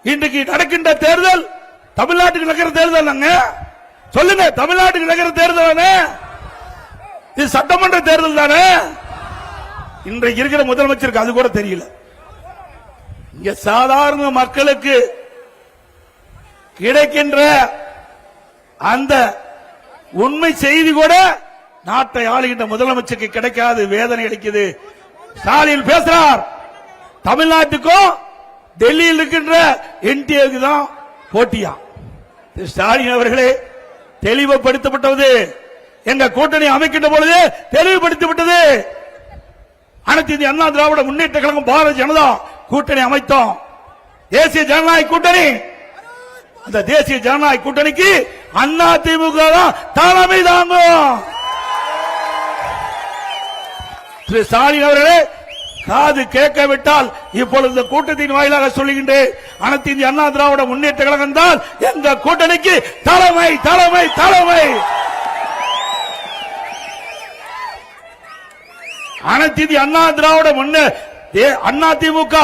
இன்றைக்கு நடக்கின்ற தேர்தல் தமிழ்நாட்டுக்கு நடக்கிற தேர்தல் சொல்லுங்க, தமிழ்நாட்டுக்கு நடக்கிற தேர்தல் இது சட்டமன்ற தேர்தல் தானே. இன்றைக்கு இருக்கிற முதலமைச்சருக்கு அது கூட தெரியல. இங்க சாதாரண மக்களுக்கு கிடைக்கின்ற அந்த உண்மை செய்தி கூட நாட்டை ஆளுகின்ற முதலமைச்சருக்கு கிடைக்காது. வேதனை அளிக்குது. ஸ்டாலின் பேசுறார், தமிழ்நாட்டுக்கும் டெல்லியில் இருக்கின்ற என்டிஏக்கு தான் போட்டியா. ஸ்டாலின் அவர்களே, தெளிவுபடுத்தப்பட்டது. எங்க கூட்டணி அமைக்கின்ற பொழுது தெளிவுபடுத்தப்பட்டது. அனைத்து இந்திய அண்ணா திராவிட முன்னேற்ற கழகம் பாரதிய ஜனதா கூட்டணி அமைத்தோம். தேசிய ஜனநாயக கூட்டணி. அந்த தேசிய ஜனநாயக கூட்டணிக்கு அண்ணா திமுக தான் தலைமை தாங்கும். திரு ஸ்டாலின் அவர்களே, காது கேட்கவிட்டால் இப்பொழுது இந்த கூட்டத்தின் வாயிலாக சொல்லுகின்றேன், அனைத்து இந்திய அண்ணா திராவிட முன்னேற்ற கழகம் தான் எங்க கூட்டணிக்கு தலைமை தலைமை தலைமை. அனைத்து இந்திய அண்ணா திராவிட அண்ணா திமுக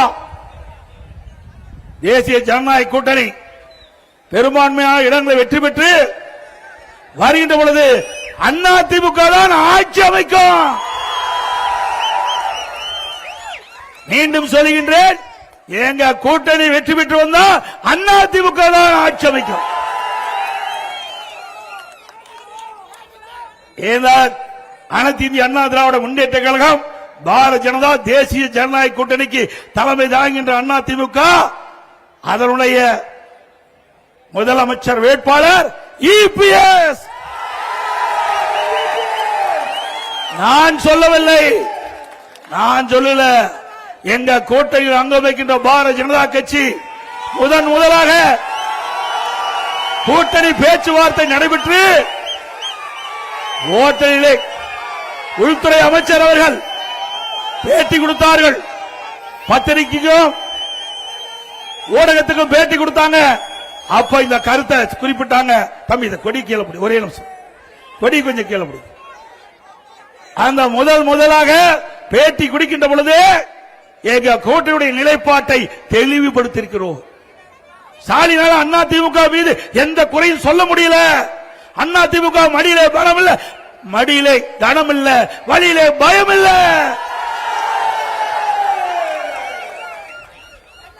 தேசிய ஜனநாயக கூட்டணி பெரும்பான்மையான இடங்களை வெற்றி பெற்று வருகின்ற பொழுது அண்ணா திமுக தான் ஆட்சி அமைக்கும். மீண்டும் சொல்லுகின்றேன், எங்க கூட்டணி வெற்றி பெற்று வந்தா அண்ணா திமுக தான் ஆட்சி அமைக்கும். அனைத்து இந்திய அண்ணா திராவிட முன்னேற்ற கழகம் பாரதிய ஜனதா தேசிய ஜனநாயக கூட்டணிக்கு தலைமை தாங்குகின்ற அண்ணா திமுக அதனுடைய முதலமைச்சர் வேட்பாளர் இபிஎஸ். நான் சொல்லவில்லை, நான் சொல்லல. எங்க கூட்டணியில் அங்கம் வைக்கின்ற பாரதிய ஜனதா கட்சி முதலாக கூட்டணி பேச்சுவார்த்தை நடைபெற்று ஓட்டலிலே உள்துறை அமைச்சர் அவர்கள் பேட்டி கொடுத்தார்கள். பத்திரிகைக்கும் ஊடகத்துக்கும் பேட்டி கொடுத்தாங்க. அப்ப இந்த கருத்தை குறிப்பிட்டாங்க. தம்பி, இந்த கொடி கீழே ஒரே நிமிஷம், கொடி கொஞ்சம் கீழே. அந்த முதலாக பேட்டி குடிக்கின்ற பொழுது எங்க கூட்டணியுடைய நிலைப்பாட்டை தெளிவுபடுத்தியிருக்கிறோம். ஸ்டாலினால அண்ணா திமுக மீது எந்த குறையும் சொல்ல முடியல. அண்ணா திமுக மடியிலே பலம் இல்ல, மடியிலே கனம் இல்ல, வழியிலே பயம் இல்ல.